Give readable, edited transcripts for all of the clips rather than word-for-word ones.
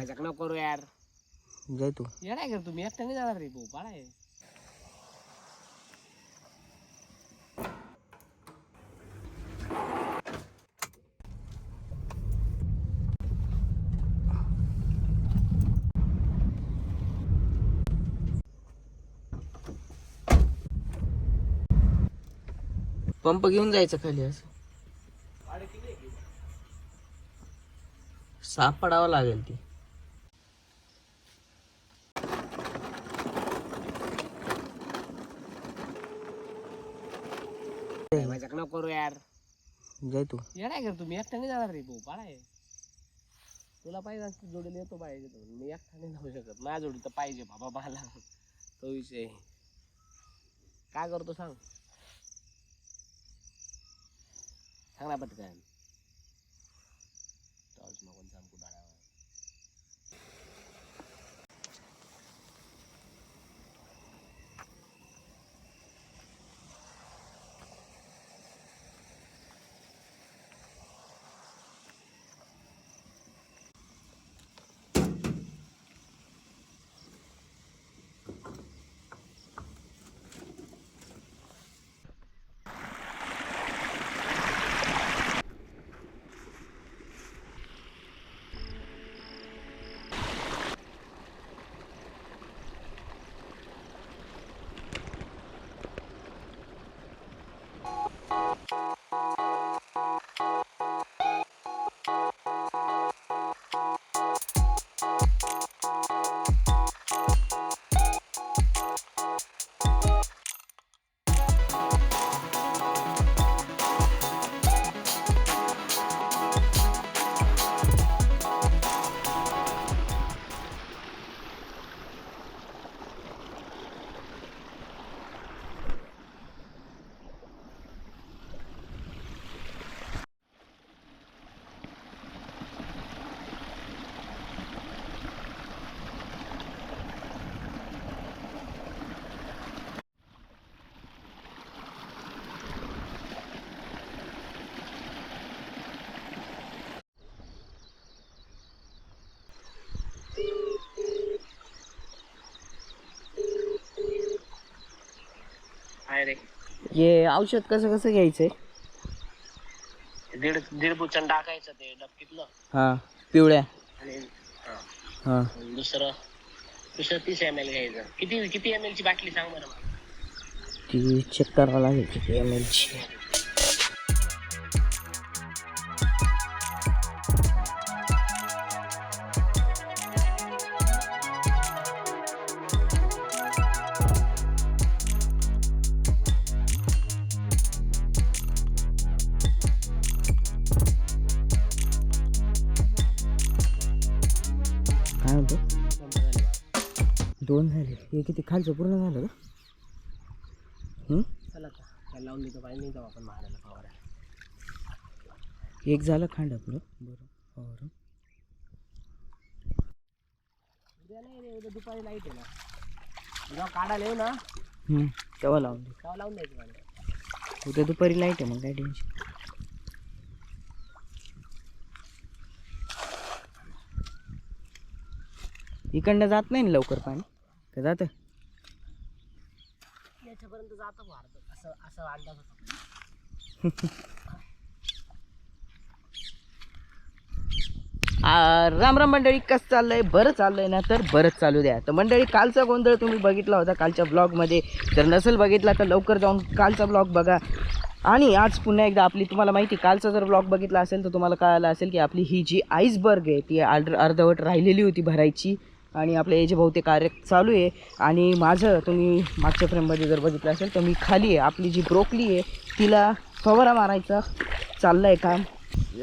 मजाक नको करू यार. जाय तू. ये काय करतो मी एकट्याने जाणार रे भाऊ पाळा आहे. पंप घेऊन जायचं खाली असं साप पडावं लागेल ती. मजाक नको करू यार. जाय तू. ये काय करतो मी एकट्याने जाणार रे भाऊ पाळा आहे. तुला पाहिजे असं जोडीला येतो पाहिजे मी एकट्याने जाऊ शकत. माझ्या जोडी तर पाहिजे बाबा मला. तो विषय काय करतो सांग सांग ना पटकन. टॉर्च नको सांगू डाळ्यावर. रे ये औषध कसं कसं घ्यायचंय. दीड बुचन टाकायचं ते डबकीतलं. हा पिवळ्या. आणि हा दुसरं 30 ml घ्यायचं. किती किती ml ची बाटली सांग बरं मला. ती चेक करावं लागेल किती ml ची. काय म्हणतो 2 झाले. हे किती खालचं पूर्ण झालं का. चला आता त्याला लावून देतो पाहिजे नाही जाऊ आपण महाराला फवारायला. एक झालं खांड आपलं. बरं फवारून उद्या नाही रे उद्या दुपारी लाईट आहे ना. जेव्हा काढायला येऊ ना तेव्हा लावून दे. तेव्हा लावून द्यायचं पाणी. उद्या दुपारी लाईट आहे मग काय टेन्शन. इकडनं जात नाही ना लवकर पाणी का जातं. याच्यापर्यंत जातं भारत असं असं अंदाज होता. राम राम मंडळी. कसं चाललंय. बरं चाललंय ना तर बरंच चालू द्या. तर मंडळी कालचा गोंधळ तुम्ही बघितला होता कालच्या ब्लॉगमध्ये. तर नसेल बघितला तर लवकर जाऊन कालचा ब्लॉग बघा. आणि आज पुन्हा एकदा आपली तुम्हाला माहिती कालचा जर ब्लॉग बघितला असेल तर तुम्हाला कळालं असेल की आपली ही जी आईसबर्ग आहे ती अर्धवट राहिलेली होती भरायची. आणि आपल्या याचे बहुतेक कार्य चालू आहे. आणि माझं तुम्ही मागच्या फ्रेममध्ये जर बघितलं असेल तर मी खाली आहे. आपली जी ब्रोकली आहे तिला फवारा मारायचा चाललं आहे काम.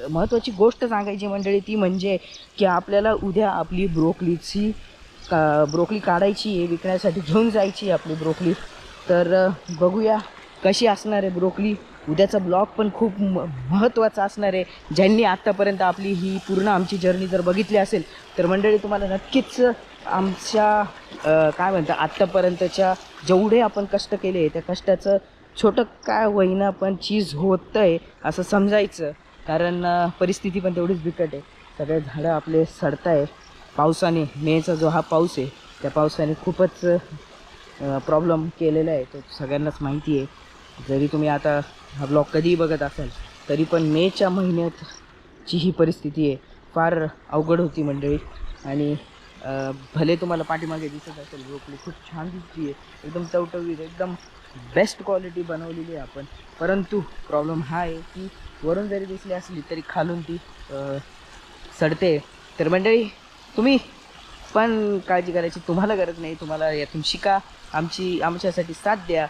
महत्त्वाची गोष्ट सांगायची मंडळी ती म्हणजे की आपल्याला उद्या आपली ब्रोकली काढायची आहे. विकण्यासाठी घेऊन जायची आपली ब्रोकली. तर बघूया कशी असणार आहे ब्रोकली. उद्याचा ब्लॉग पण खूप महत्त्वाचा असणार आहे. ज्यांनी आत्तापर्यंत आपली ही पूर्ण आमची जर्नी जर बघितली असेल तर मंडळी तुम्हाला नक्कीच आमच्या काय म्हणतात आत्तापर्यंतच्या जेवढे आपण कष्ट केले त्या कष्टाचं छोटं काय होईना पण चीज होतं आहे असं समजायचं. कारण परिस्थिती पण तेवढीच बिकट आहे. सगळे झाडं आपले सडत आहे पावसाने मेचा जो हा पाऊस आहे त्या पावसाने खूपच प्रॉब्लेम केलेला आहे, तो सगळ्यांनाच माहिती आहे. जरी तुम्ही आता हा ब्लॉग कधीही बघत असाल तरी पण मेच्या महिन्यातची ही परिस्थिती आहे, फार अवघड होती मंडळी. आणि भले तुम्हाला पाठीमागे दिसत असेल ब्रोकली खूप छान दिसती आहे, एकदम टवटवीत, एकदम बेस्ट क्वालिटी बनवलेली आहे आपण. परंतु प्रॉब्लेम हा आहे की वरून जरी दिसली असली तरी खालून ती सडते. तर मंडळी तुम्ही पण काळजी करायची तुम्हाला गरज नाही, तुम्हाला यातून शिका, आमच्यासाठी साथ द्या.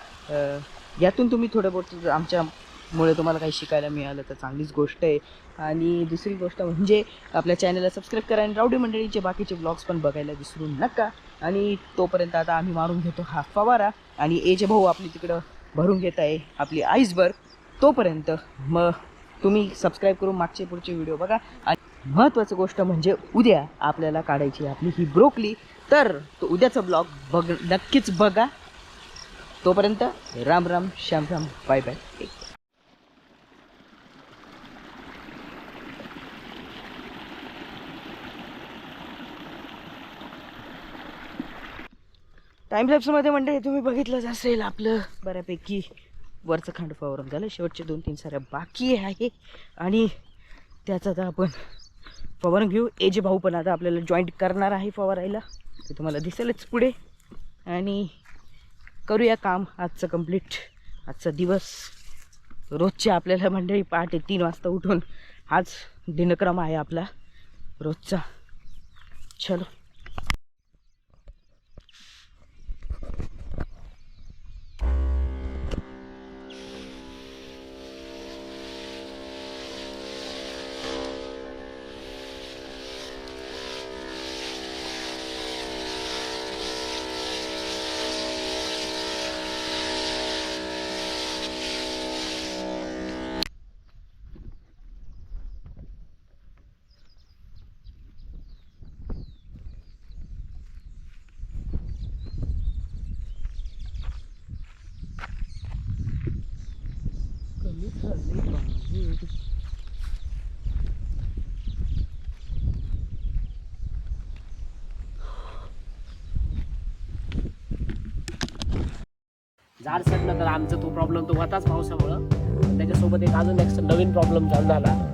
यातून तुम्ही थोडं बहुत आमच्यामुळे तुम्हाला काही शिकायला मिळालं तर चांगलीच गोष्ट आहे. आणि दुसरी गोष्ट म्हणजे आपल्या चॅनलला सबस्क्राईब करा आणि रावडी मंडळीचे बाकीचे ब्लॉग्स पण बघायला विसरू नका. आणि तोपर्यंत आता आम्ही मारून घेतो हा फवारा आणि एजे भाऊ आपली तिकडं भरून घेत आहे आपली आईसबर्ग. तोपर्यंत मग तुम्ही सबस्क्राईब करून मागचे पुढचे व्हिडिओ बघा. आणि महत्त्वाची गोष्ट म्हणजे उद्या आपल्याला काढायची आपली ही ब्रोकली, तर तो उद्याचा ब्लॉग नक्कीच बघा. तोपर्यंत राम राम, श्याम राम, बाय बाय. टाईमलॅप्समध्ये मंडळी तुम्ही बघितलंच असेल आपलं बऱ्यापैकी वरचं खांड फवारून झालं, शेवटचे 2-3 साऱ्या बाकी आहे आणि त्याचा आता आपण फवारून घेऊ. एजे भाऊ पण आता आपल्याला जॉईंट करणार आहे फवारायला, ते तुम्हाला दिसेलच पुढे. आणि करूया काम आजचं कंप्लीट. आजचा दिवस रोजच्या आपल्याला मंडळी पहाटे 3 वाजता उठून हाच दिनक्रम आहे आपला रोजचा. चलो. झाड सडलं तर आमचा तो प्रॉब्लेम तो होताच पावसामुळं. त्याच्यासोबत एक अजून नवीन प्रॉब्लेम चालू झाला.